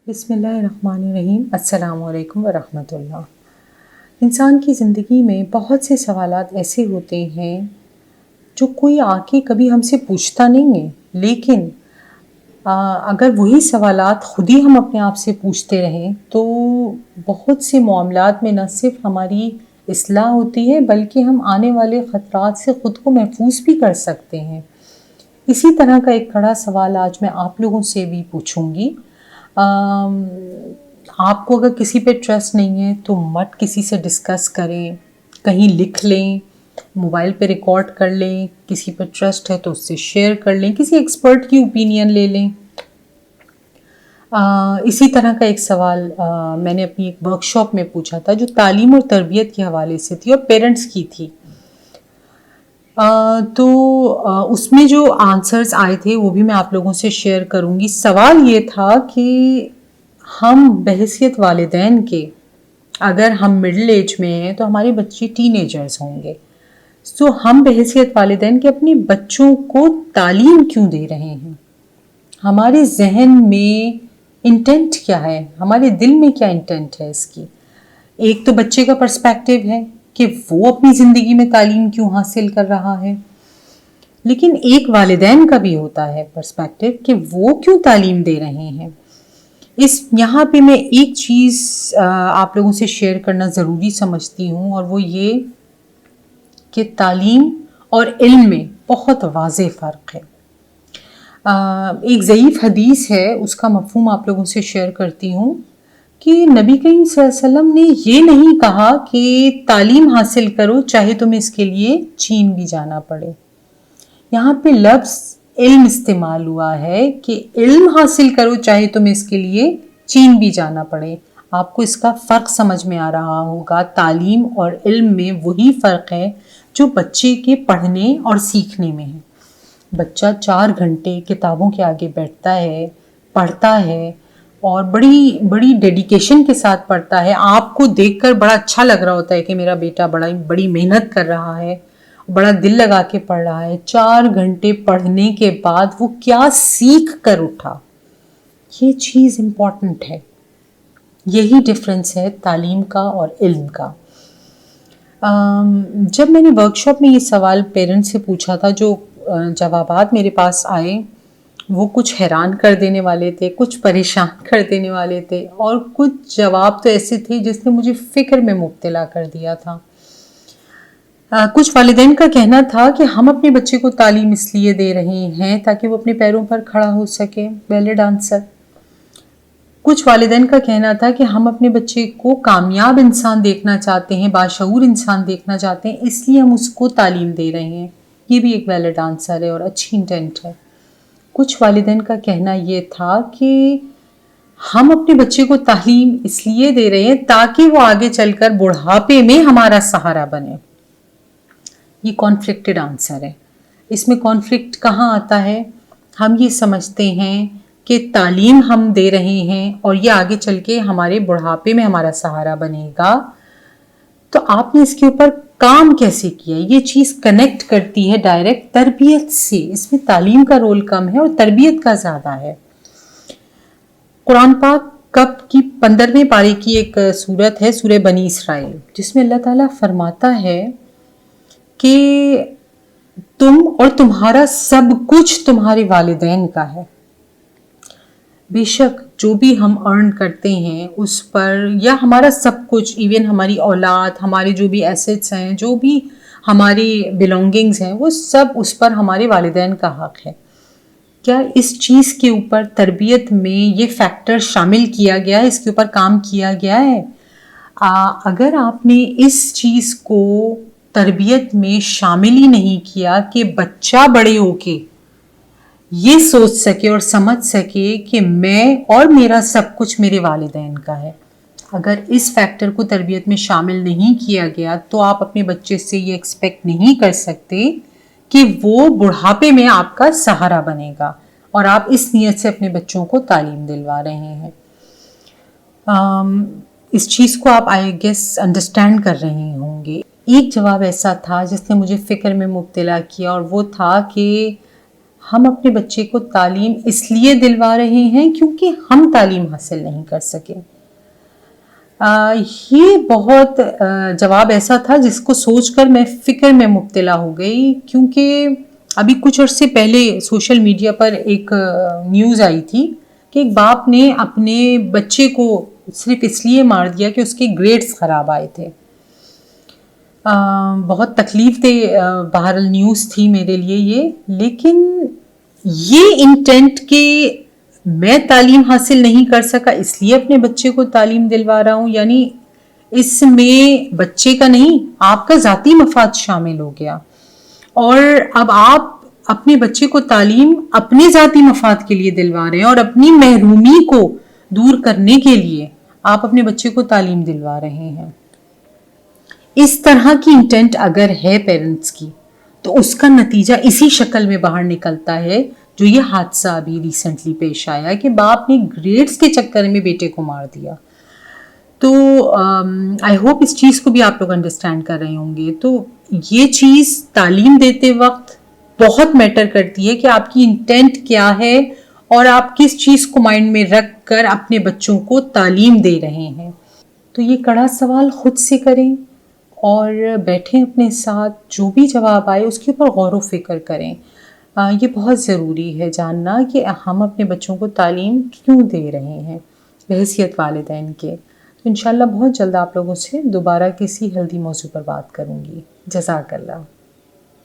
بسم اللہ الرحمن الرحیم۔ السلام علیکم ورحمۃ اللہ۔ انسان کی زندگی میں بہت سے سوالات ایسے ہوتے ہیں جو کوئی آ کے کبھی ہم سے پوچھتا نہیں ہے، لیکن اگر وہی سوالات خود ہی ہم اپنے آپ سے پوچھتے رہیں تو بہت سے معاملات میں نہ صرف ہماری اصلاح ہوتی ہے بلکہ ہم آنے والے خطرات سے خود کو محفوظ بھی کر سکتے ہیں۔ اسی طرح کا ایک کڑا سوال آج میں آپ لوگوں سے بھی پوچھوں گی۔ آپ کو اگر کسی پہ ٹرسٹ نہیں ہے تو مت کسی سے ڈسکس کریں، کہیں لکھ لیں، موبائل پہ ریکارڈ کر لیں، کسی پہ ٹرسٹ ہے تو اس سے شیئر کر لیں، کسی ایکسپرٹ کی اوپینین لے لیں۔ اسی طرح کا ایک سوال میں نے اپنی ایک ورک شاپ میں پوچھا تھا جو تعلیم اور تربیت کے حوالے سے تھی اور پیرنٹس کی تھی۔ تو اس میں جو آنسرز آئے تھے وہ بھی میں آپ لوگوں سے شیئر کروں گی۔ سوال یہ تھا کہ ہم بحیثیت والدین کے اگر ہم مڈل ایج میں ہیں تو ہمارے بچے ٹین ایجرز ہوں گے، تو ہم بحیثیت والدین کے اپنے بچوں کو تعلیم کیوں دے رہے ہیں؟ ہمارے ذہن میں انٹینٹ کیا ہے؟ ہمارے دل میں کیا انٹینٹ ہے اس کی؟ ایک تو بچے کا پرسپیکٹیو ہے کہ وہ اپنی زندگی میں تعلیم کیوں حاصل کر رہا ہے، لیکن ایک والدین کا بھی ہوتا ہے پرسپیکٹیو کہ وہ کیوں تعلیم دے رہے ہیں۔ یہاں پہ میں ایک چیز آپ لوگوں سے شیئر کرنا ضروری سمجھتی ہوں، اور وہ یہ کہ تعلیم اور علم میں بہت واضح فرق ہے۔ ایک ضعیف حدیث ہے، اس کا مفہوم آپ لوگوں سے شیئر کرتی ہوں کہ نبی کریم صلی اللہ علیہ وسلم نے یہ نہیں کہا کہ تعلیم حاصل کرو چاہے تمہیں اس کے لیے چین بھی جانا پڑے۔ یہاں پہ لفظ علم استعمال ہوا ہے کہ علم حاصل کرو چاہے تمہیں اس کے لیے چین بھی جانا پڑے۔ آپ کو اس کا فرق سمجھ میں آ رہا ہوگا۔ تعلیم اور علم میں وہی فرق ہے جو بچے کے پڑھنے اور سیکھنے میں ہے۔ بچہ 4 گھنٹے کتابوں کے آگے بیٹھتا ہے، پڑھتا ہے اور بڑی ڈیڈیکیشن کے ساتھ پڑھتا ہے۔ آپ کو دیکھ کر بڑا اچھا لگ رہا ہوتا ہے کہ میرا بیٹا بڑی محنت کر رہا ہے، بڑا دل لگا کے پڑھ رہا ہے۔ 4 گھنٹے پڑھنے کے بعد وہ کیا سیکھ کر اٹھا، یہ چیز امپورٹنٹ ہے۔ یہی ڈفرنس ہے تعلیم کا اور علم کا۔ جب میں نے ورک شاپ میں یہ سوال پیرنٹ سے پوچھا تھا، جو جوابات میرے پاس آئے وہ کچھ حیران کر دینے والے تھے، کچھ پریشان کر دینے والے تھے، اور کچھ جواب تو ایسے تھے جس نے مجھے فکر میں مبتلا کر دیا تھا۔ کچھ والدین کا کہنا تھا کہ ہم اپنے بچے کو تعلیم اس لیے دے رہے ہیں تاکہ وہ اپنے پیروں پر کھڑا ہو سکے، ویلڈ آنسر۔ کچھ والدین کا کہنا تھا کہ ہم اپنے بچے کو کامیاب انسان دیکھنا چاہتے ہیں، باشعور انسان دیکھنا چاہتے ہیں، اس لیے ہم اس کو تعلیم دے رہے ہیں۔ یہ بھی ایک ویلڈ آنسر ہے اور اچھی انٹینٹ ہے۔ کچھ والدین کا کہنا یہ تھا کہ ہم اپنے بچے کو تعلیم اس لیے دے رہے ہیں تاکہ وہ آگے چل کر بڑھاپے میں ہمارا سہارا بنے۔ یہ کانفلکٹڈ آنسر ہے۔ اس میں کانفلکٹ کہاں آتا ہے؟ ہم یہ سمجھتے ہیں کہ تعلیم ہم دے رہے ہیں اور یہ آگے چل کے ہمارے بڑھاپے میں ہمارا سہارا بنے گا، تو آپ نے اس کے اوپر کام کیسے کیا؟ یہ چیز کنیکٹ کرتی ہے ڈائریکٹ تربیت سے۔ اس میں تعلیم کا رول کم ہے اور تربیت کا زیادہ ہے۔ قرآن پاک کی 15ویں پارے کی ایک سورت ہے، سورہ بنی اسرائیل، جس میں اللہ تعالیٰ فرماتا ہے کہ تم اور تمہارا سب کچھ تمہارے والدین کا ہے۔ بے شک جو بھی ہم ارن کرتے ہیں اس پر، یا ہمارا سب کچھ، ایون ہماری اولاد، ہمارے جو بھی ایسٹس ہیں، جو بھی ہماری بیلونگنگز ہیں، وہ سب اس پر ہمارے والدین کا حق ہے۔ کیا اس چیز کے اوپر تربیت میں یہ فیکٹر شامل کیا گیا ہے؟ اس کے اوپر کام کیا گیا ہے؟ اگر آپ نے اس چیز کو تربیت میں شامل ہی نہیں کیا کہ بچہ بڑے ہو کے یہ سوچ سکے اور سمجھ سکے کہ میں اور میرا سب کچھ میرے والدین کا ہے، اگر اس فیکٹر کو تربیت میں شامل نہیں کیا گیا تو آپ اپنے بچے سے یہ ایکسپیکٹ نہیں کر سکتے کہ وہ بڑھاپے میں آپ کا سہارا بنے گا، اور آپ اس نیت سے اپنے بچوں کو تعلیم دلوا رہے ہیں۔ اس چیز کو آپ آئی گیس انڈرسٹینڈ کر رہے ہوں گے۔ ایک جواب ایسا تھا جس نے مجھے فکر میں مبتلا کیا، اور وہ تھا کہ ہم اپنے بچے کو تعلیم اس لیے دلوا رہے ہیں کیونکہ ہم تعلیم حاصل نہیں کر سکے. یہ بہت جواب ایسا تھا جس کو سوچ کر میں فکر میں مبتلا ہو گئی، کیونکہ ابھی کچھ عرصے پہلے سوشل میڈیا پر ایک نیوز آئی تھی کہ ایک باپ نے اپنے بچے کو صرف اس لیے مار دیا کہ اس کے گریڈز خراب آئے تھے. بہت تکلیف دہ بہرحال نیوز تھی میرے لیے یہ، لیکن یہ انٹینٹ کہ میں تعلیم حاصل نہیں کر سکا اس لیے اپنے بچے کو تعلیم دلوا رہا ہوں، یعنی اس میں بچے کا نہیں آپ کا ذاتی مفاد شامل ہو گیا. اور اب آپ اپنے بچے کو تعلیم اپنے ذاتی مفاد کے لیے دلوا رہے ہیں اور اپنی محرومی کو دور کرنے کے لیے آپ اپنے بچے کو تعلیم دلوا رہے ہیں. اس طرح کی انٹینٹ اگر ہے پیرنٹس کی تو اس کا نتیجہ اسی شکل میں باہر نکلتا ہے جو یہ حادثہ ابھی ریسنٹلی پیش آیا کہ باپ نے گریڈز کے چکر میں بیٹے کو مار دیا. تو آئی ہوپ اس چیز کو بھی آپ لوگ انڈرسٹینڈ کر رہے ہوں گے. تو یہ چیز تعلیم دیتے وقت بہت میٹر کرتی ہے کہ آپ کی انٹینٹ کیا ہے اور آپ کس چیز کو مائنڈ میں رکھ کر اپنے بچوں کو تعلیم دے رہے ہیں. تو یہ کڑا سوال خود سے کریں اور بیٹھیں اپنے ساتھ، جو بھی جواب آئے اس کے اوپر غور و فکر کریں. یہ بہت ضروری ہے جاننا کہ ہم اپنے بچوں کو تعلیم کیوں دے رہے ہیں بحیثیت والدین کے. تو انشاءاللہ بہت جلد آپ لوگوں سے دوبارہ کسی ہیلدی موضوع پر بات کروں گی. جزاک اللہ.